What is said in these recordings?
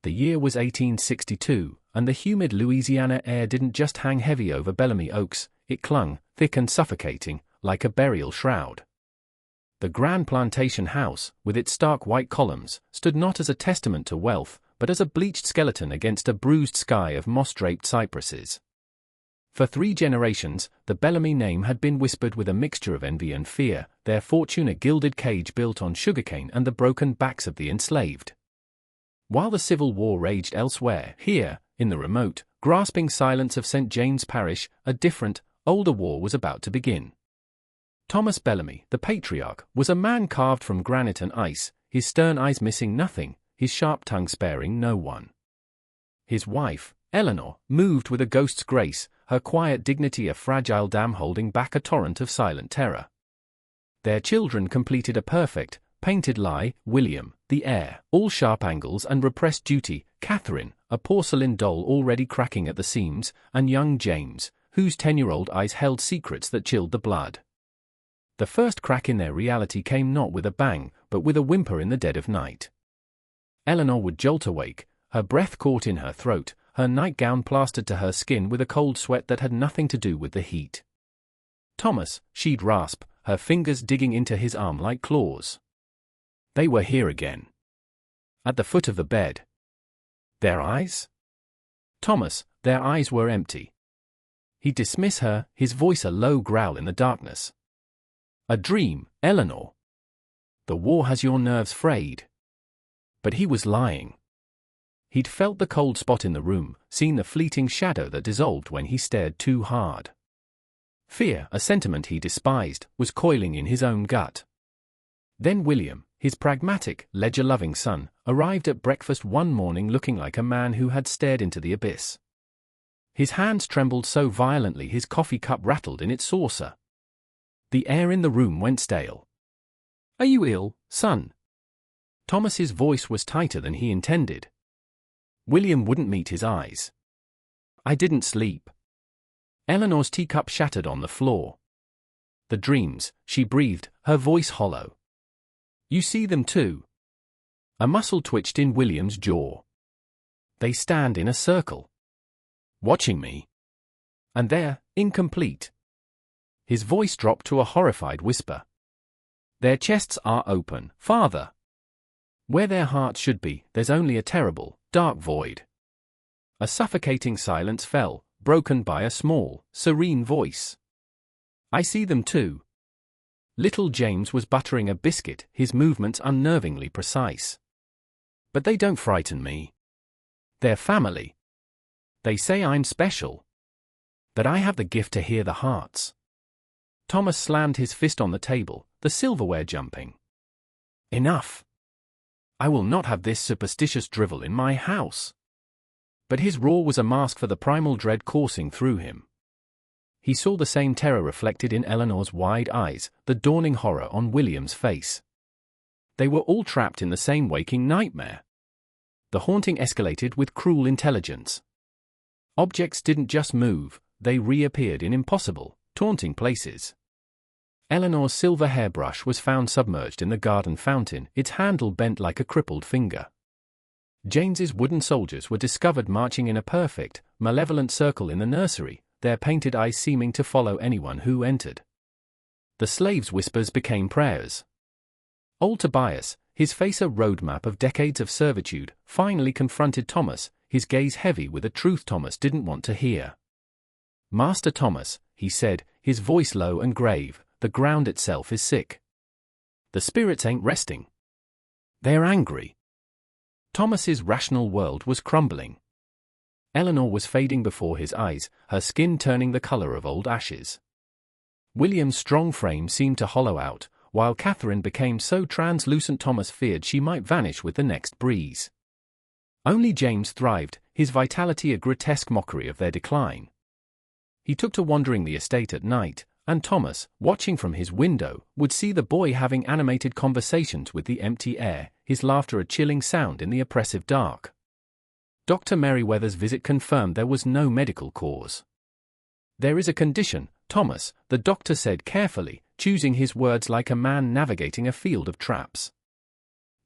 The year was 1862, and the humid Louisiana air didn't just hang heavy over Bellamy Oaks, it clung, thick and suffocating, like a burial shroud. The grand plantation house, with its stark white columns, stood not as a testament to wealth, but as a bleached skeleton against a bruised sky of moss-draped cypresses. For 3 generations, the Bellamy name had been whispered with a mixture of envy and fear, their fortune a gilded cage built on sugarcane and the broken backs of the enslaved. While the Civil War raged elsewhere, here, in the remote, grasping silence of St. James Parish, a different, older war was about to begin. Thomas Bellamy, the patriarch, was a man carved from granite and ice, his stern eyes missing nothing, his sharp tongue sparing no one. His wife, Eleanor, moved with a ghost's grace, her quiet dignity a fragile dam holding back a torrent of silent terror. Their children completed a perfect, painted lie, William, the heir, all sharp angles and repressed duty, Catherine, a porcelain doll already cracking at the seams, and young James, whose 10-year-old eyes held secrets that chilled the blood. The first crack in their reality came not with a bang, but with a whimper in the dead of night. Eleanor would jolt awake, her breath caught in her throat, her nightgown plastered to her skin with a cold sweat that had nothing to do with the heat. Thomas, she'd rasp, her fingers digging into his arm like claws. They were here again. At the foot of the bed. Their eyes? Thomas, their eyes were empty. He'd dismiss her, his voice a low growl in the darkness. A dream, Eleanor. The war has your nerves frayed. But he was lying. He'd felt the cold spot in the room, seen the fleeting shadow that dissolved when he stared too hard. Fear, a sentiment he despised, was coiling in his own gut. Then William, his pragmatic, ledger-loving son, arrived at breakfast one morning looking like a man who had stared into the abyss. His hands trembled so violently his coffee cup rattled in its saucer. The air in the room went stale. "Are you ill, son?" Thomas's voice was tighter than he intended. William wouldn't meet his eyes. "I didn't sleep." Eleanor's teacup shattered on the floor. "The dreams," she breathed, her voice hollow. "You see them too?" A muscle twitched in William's jaw. "They stand in a circle. Watching me. And they're incomplete." His voice dropped to a horrified whisper. "Their chests are open, Father. Where their hearts should be, there's only a terrible, dark void." A suffocating silence fell, broken by a small, serene voice. "I see them too." Little James was buttering a biscuit, his movements unnervingly precise. "But they don't frighten me. They're family. They say I'm special. That I have the gift to hear the hearts." Thomas slammed his fist on the table, the silverware jumping. "Enough. I will not have this superstitious drivel in my house." But his roar was a mask for the primal dread coursing through him. He saw the same terror reflected in Eleanor's wide eyes, the dawning horror on William's face. They were all trapped in the same waking nightmare. The haunting escalated with cruel intelligence. Objects didn't just move, they reappeared in impossible, taunting places. Eleanor's silver hairbrush was found submerged in the garden fountain, its handle bent like a crippled finger. James's wooden soldiers were discovered marching in a perfect, malevolent circle in the nursery, their painted eyes seeming to follow anyone who entered. The slaves' whispers became prayers. Old Tobias, his face a roadmap of decades of servitude, finally confronted Thomas, his gaze heavy with a truth Thomas didn't want to hear. "Master Thomas," he said, his voice low and grave, "the ground itself is sick. The spirits ain't resting. They're angry." Thomas's rational world was crumbling. Eleanor was fading before his eyes, her skin turning the color of old ashes. William's strong frame seemed to hollow out, while Catherine became so translucent Thomas feared she might vanish with the next breeze. Only James thrived, his vitality a grotesque mockery of their decline. He took to wandering the estate at night, and Thomas, watching from his window, would see the boy having animated conversations with the empty air, his laughter a chilling sound in the oppressive dark. Dr. Merriweather's visit confirmed there was no medical cause. "There is a condition, Thomas," the doctor said carefully, choosing his words like a man navigating a field of traps.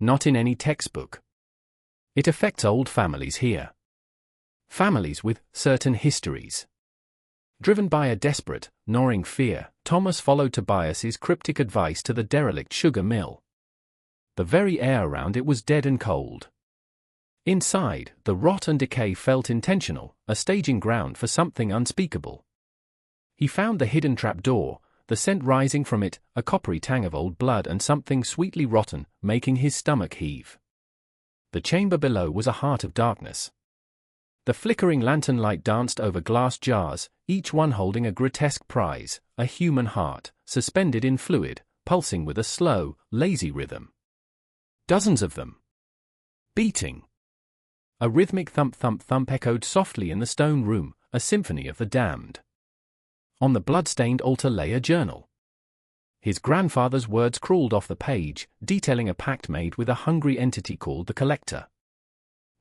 "Not in any textbook. It affects old families here. Families with certain histories. Driven by a desperate, gnawing fear, Thomas followed Tobias's cryptic advice to the derelict sugar mill. The very air around it was dead and cold. Inside, the rot and decay felt intentional, a staging ground for something unspeakable. He found the hidden trapdoor, the scent rising from it, a coppery tang of old blood and something sweetly rotten, making his stomach heave. The chamber below was a heart of darkness. The flickering lantern light danced over glass jars, each one holding a grotesque prize, a human heart, suspended in fluid, pulsing with a slow, lazy rhythm. Dozens of them. Beating. A rhythmic thump-thump-thump echoed softly in the stone room, a symphony of the damned. On the blood-stained altar lay a journal. His grandfather's words crawled off the page, detailing a pact made with a hungry entity called the Collector.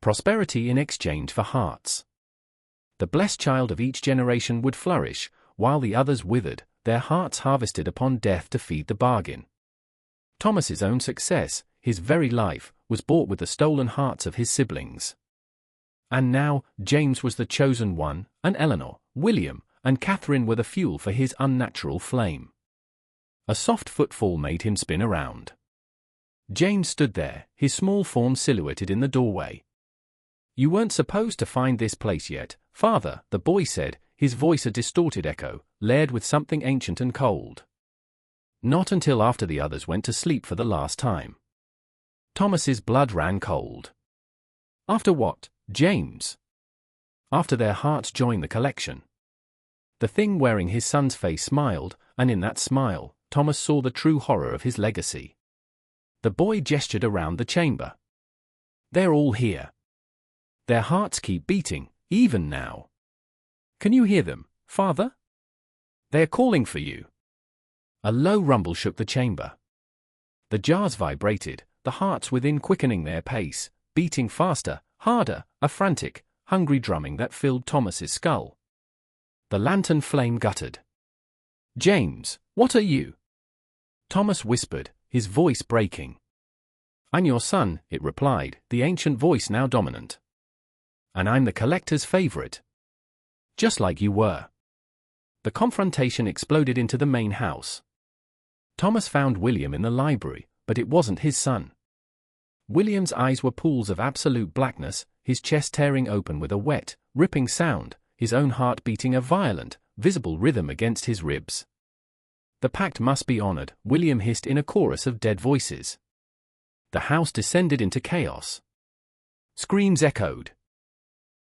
Prosperity in exchange for hearts. The blessed child of each generation would flourish, while the others withered, their hearts harvested upon death to feed the bargain. Thomas's own success, his very life, was bought with the stolen hearts of his siblings. And now, James was the chosen one, and Eleanor, William, and Catherine were the fuel for his unnatural flame. A soft footfall made him spin around. James stood there, his small form silhouetted in the doorway. "You weren't supposed to find this place yet, Father," the boy said, his voice a distorted echo, layered with something ancient and cold. "Not until after the others went to sleep for the last time." Thomas's blood ran cold. "After what, James?" "After their hearts joined the collection." The thing wearing his son's face smiled, and in that smile, Thomas saw the true horror of his legacy. The boy gestured around the chamber. "They're all here. Their hearts keep beating, even now. Can you hear them, Father? They're calling for you." A low rumble shook the chamber. The jars vibrated, the hearts within quickening their pace, beating faster, harder, a frantic, hungry drumming that filled Thomas's skull. The lantern flame guttered. "James, what are you?" Thomas whispered, his voice breaking. "I'm your son," it replied, the ancient voice now dominant. "And I'm the Collector's favorite. Just like you were." The confrontation exploded into the main house. Thomas found William in the library, but it wasn't his son. William's eyes were pools of absolute blackness, his chest tearing open with a wet, ripping sound, his own heart beating a violent, visible rhythm against his ribs. "The pact must be honored," William hissed in a chorus of dead voices. The house descended into chaos. Screams echoed.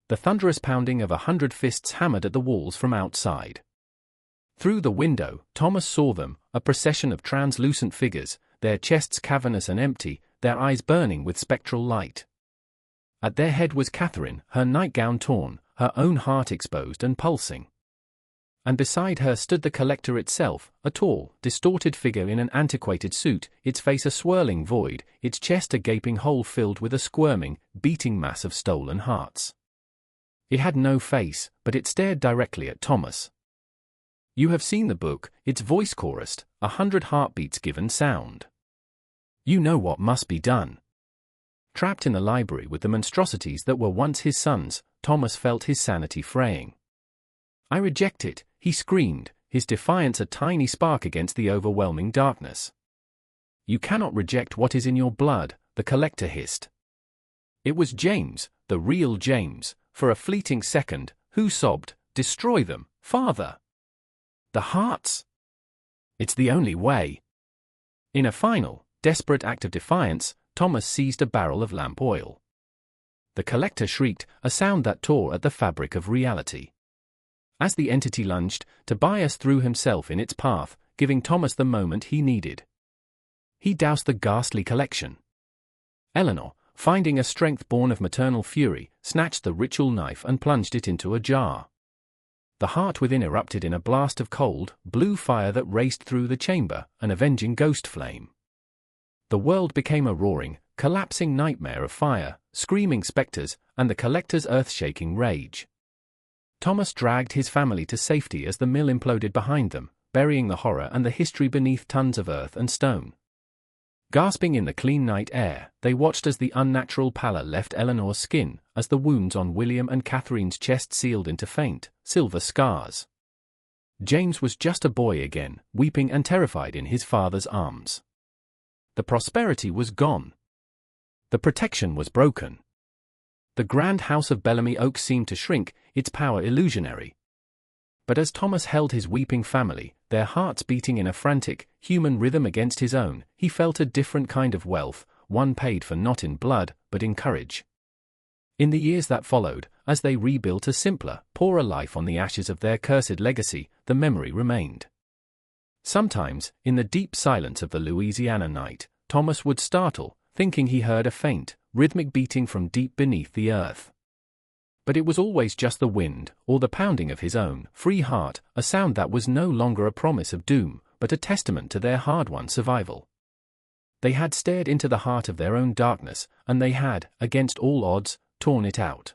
The thunderous pounding of 100 fists hammered at the walls from outside. Through the window, Thomas saw them, a procession of translucent figures, their chests cavernous and empty, their eyes burning with spectral light. At their head was Catherine, her nightgown torn, her own heart exposed and pulsing. And beside her stood the Collector itself, a tall, distorted figure in an antiquated suit, its face a swirling void, its chest a gaping hole filled with a squirming, beating mass of stolen hearts. It had no face, but it stared directly at Thomas. "You have seen the book," its voice chorused, 100 heartbeats given sound. "You know what must be done." Trapped in the library with the monstrosities that were once his sons, Thomas felt his sanity fraying. "I reject it," he screamed, his defiance a tiny spark against the overwhelming darkness. "You cannot reject what is in your blood," the Collector hissed. It was James, the real James, for a fleeting second, who sobbed, "Destroy them, Father! The hearts! It's the only way." In a final, desperate act of defiance, Thomas seized a barrel of lamp oil. The Collector shrieked, a sound that tore at the fabric of reality. As the entity lunged, Tobias threw himself in its path, giving Thomas the moment he needed. He doused the ghastly collection. Eleanor, finding a strength born of maternal fury, snatched the ritual knife and plunged it into a jar. The heart within erupted in a blast of cold, blue fire that raced through the chamber, an avenging ghost flame. The world became a roaring, collapsing nightmare of fire, screaming specters, and the Collector's earth-shaking rage. Thomas dragged his family to safety as the mill imploded behind them, burying the horror and the history beneath tons of earth and stone. Gasping in the clean night air, they watched as the unnatural pallor left Eleanor's skin, as the wounds on William and Catherine's chest sealed into faint, silver scars. James was just a boy again, weeping and terrified in his father's arms. The prosperity was gone. The protection was broken. The grand house of Bellamy Oaks seemed to shrink, its power illusionary. But as Thomas held his weeping family, their hearts beating in a frantic, human rhythm against his own, he felt a different kind of wealth, one paid for not in blood, but in courage. In the years that followed, as they rebuilt a simpler, poorer life on the ashes of their cursed legacy, the memory remained. Sometimes, in the deep silence of the Louisiana night, Thomas would startle, thinking he heard a faint, rhythmic beating from deep beneath the earth. But it was always just the wind, or the pounding of his own free heart, a sound that was no longer a promise of doom, but a testament to their hard-won survival. They had stared into the heart of their own darkness, and they had, against all odds, torn it out.